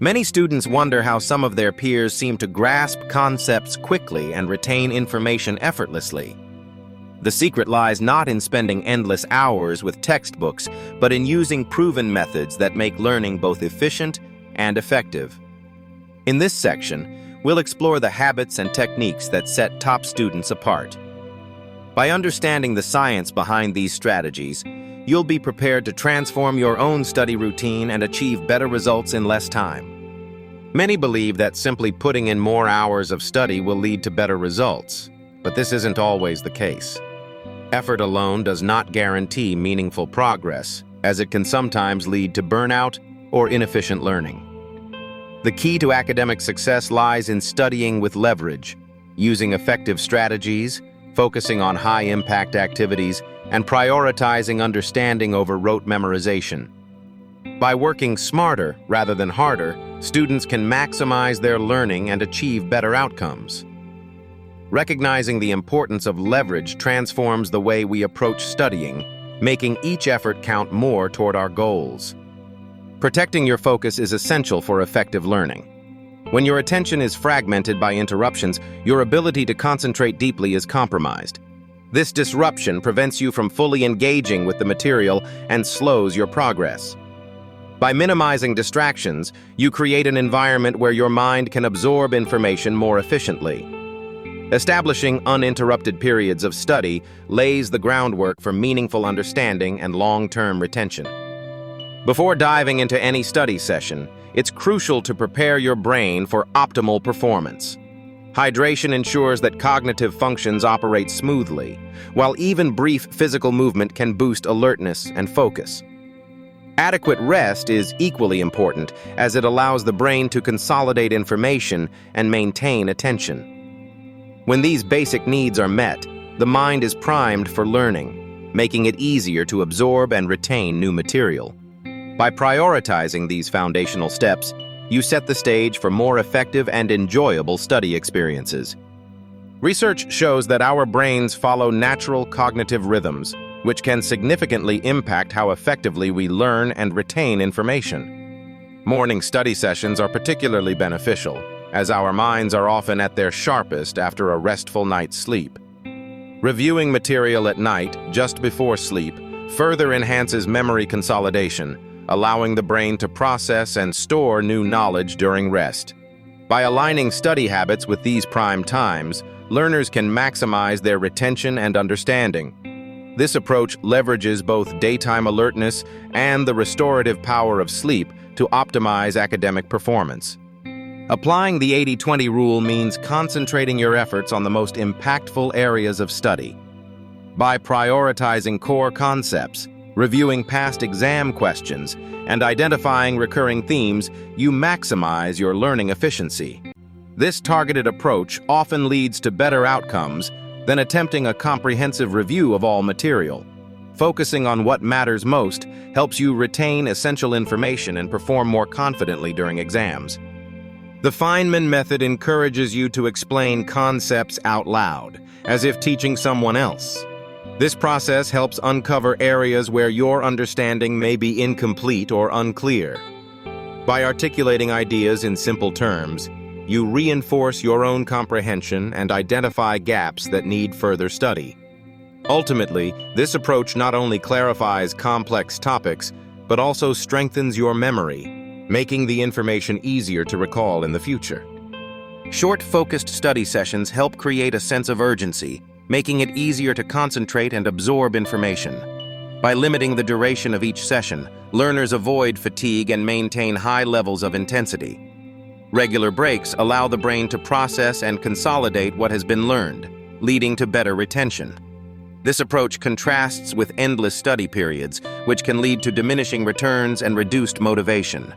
Many students wonder how some of their peers seem to grasp concepts quickly and retain information effortlessly. The secret lies not in spending endless hours with textbooks, but in using proven methods that make learning both efficient and effective. In this section, we'll explore the habits and techniques that set top students apart. By understanding the science behind these strategies, you'll be prepared to transform your own study routine and achieve better results in less time. Many believe that simply putting in more hours of study will lead to better results, but this isn't always the case. Effort alone does not guarantee meaningful progress, as it can sometimes lead to burnout or inefficient learning. The key to academic success lies in studying with leverage, using effective strategies, focusing on high-impact activities, and prioritizing understanding over rote memorization. By working smarter rather than harder, students can maximize their learning and achieve better outcomes. Recognizing the importance of leverage transforms the way we approach studying, making each effort count more toward our goals. Protecting your focus is essential for effective learning. When your attention is fragmented by interruptions, your ability to concentrate deeply is compromised. This disruption prevents you from fully engaging with the material and slows your progress. By minimizing distractions, you create an environment where your mind can absorb information more efficiently. Establishing uninterrupted periods of study lays the groundwork for meaningful understanding and long-term retention. Before diving into any study session, it's crucial to prepare your brain for optimal performance. Hydration ensures that cognitive functions operate smoothly, while even brief physical movement can boost alertness and focus. Adequate rest is equally important, as it allows the brain to consolidate information and maintain attention. When these basic needs are met, the mind is primed for learning, making it easier to absorb and retain new material. By prioritizing these foundational steps, you set the stage for more effective and enjoyable study experiences. Research shows that our brains follow natural cognitive rhythms, which can significantly impact how effectively we learn and retain information. Morning study sessions are particularly beneficial, as our minds are often at their sharpest after a restful night's sleep. Reviewing material at night, just before sleep, further enhances memory consolidation, allowing the brain to process and store new knowledge during rest. By aligning study habits with these prime times, learners can maximize their retention and understanding. This approach leverages both daytime alertness and the restorative power of sleep to optimize academic performance. Applying the 80-20 rule means concentrating your efforts on the most impactful areas of study. By prioritizing core concepts, reviewing past exam questions, and identifying recurring themes, you maximize your learning efficiency. This targeted approach often leads to better outcomes than attempting a comprehensive review of all material. Focusing on what matters most helps you retain essential information and perform more confidently during exams. The Feynman method encourages you to explain concepts out loud, as if teaching someone else. This process helps uncover areas where your understanding may be incomplete or unclear. By articulating ideas in simple terms, you reinforce your own comprehension and identify gaps that need further study. Ultimately, this approach not only clarifies complex topics, but also strengthens your memory, making the information easier to recall in the future. Short, focused study sessions help create a sense of urgency, making it easier to concentrate and absorb information. By limiting the duration of each session, learners avoid fatigue and maintain high levels of intensity. Regular breaks allow the brain to process and consolidate what has been learned, leading to better retention. This approach contrasts with endless study periods, which can lead to diminishing returns and reduced motivation.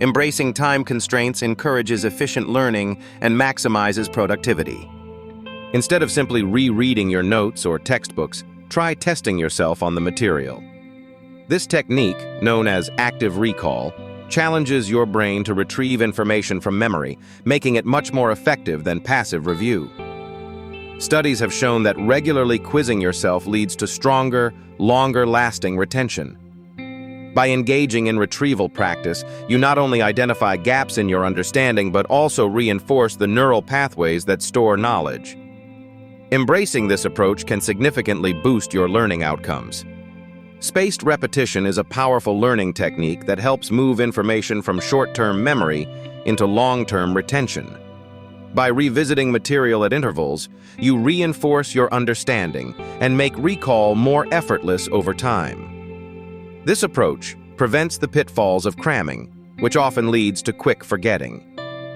Embracing time constraints encourages efficient learning and maximizes productivity. Instead of simply rereading your notes or textbooks, try testing yourself on the material. This technique, known as active recall, challenges your brain to retrieve information from memory, making it much more effective than passive review. Studies have shown that regularly quizzing yourself leads to stronger, longer-lasting retention. By engaging in retrieval practice, you not only identify gaps in your understanding but also reinforce the neural pathways that store knowledge. Embracing this approach can significantly boost your learning outcomes. Spaced repetition is a powerful learning technique that helps move information from short-term memory into long-term retention. By revisiting material at intervals, you reinforce your understanding and make recall more effortless over time. This approach prevents the pitfalls of cramming, which often leads to quick forgetting.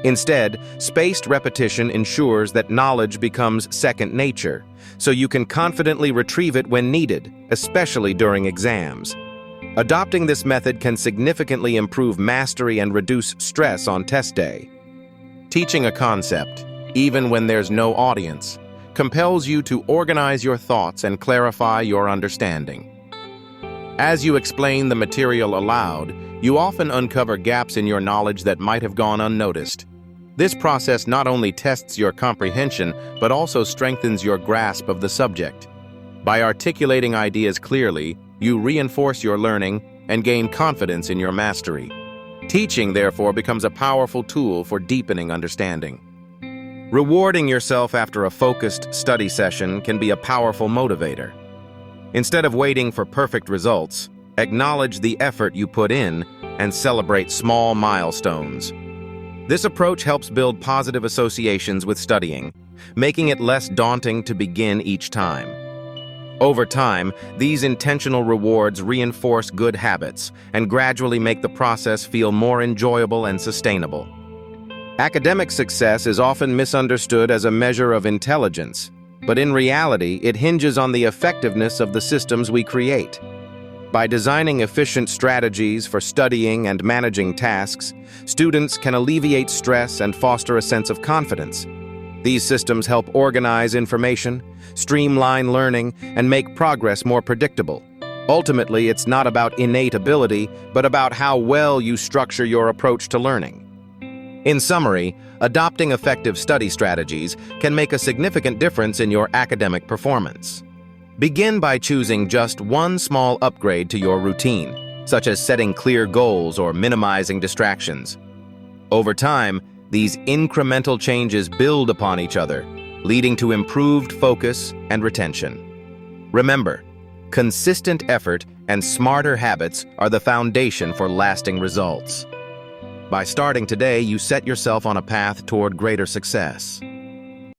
Instead, spaced repetition ensures that knowledge becomes second nature, so you can confidently retrieve it when needed, especially during exams. Adopting this method can significantly improve mastery and reduce stress on test day. Teaching a concept, even when there's no audience, compels you to organize your thoughts and clarify your understanding. As you explain the material aloud, you often uncover gaps in your knowledge that might have gone unnoticed. This process not only tests your comprehension, but also strengthens your grasp of the subject. By articulating ideas clearly, you reinforce your learning and gain confidence in your mastery. Teaching, therefore, becomes a powerful tool for deepening understanding. Rewarding yourself after a focused study session can be a powerful motivator. Instead of waiting for perfect results, acknowledge the effort you put in and celebrate small milestones. This approach helps build positive associations with studying, making it less daunting to begin each time. Over time, these intentional rewards reinforce good habits and gradually make the process feel more enjoyable and sustainable. Academic success is often misunderstood as a measure of intelligence, but in reality, it hinges on the effectiveness of the systems we create. By designing efficient strategies for studying and managing tasks, students can alleviate stress and foster a sense of confidence. These systems help organize information, streamline learning, and make progress more predictable. Ultimately, it's not about innate ability, but about how well you structure your approach to learning. In summary, adopting effective study strategies can make a significant difference in your academic performance. Begin by choosing just one small upgrade to your routine, such as setting clear goals or minimizing distractions. Over time, these incremental changes build upon each other, leading to improved focus and retention. Remember, consistent effort and smarter habits are the foundation for lasting results. By starting today, you set yourself on a path toward greater success.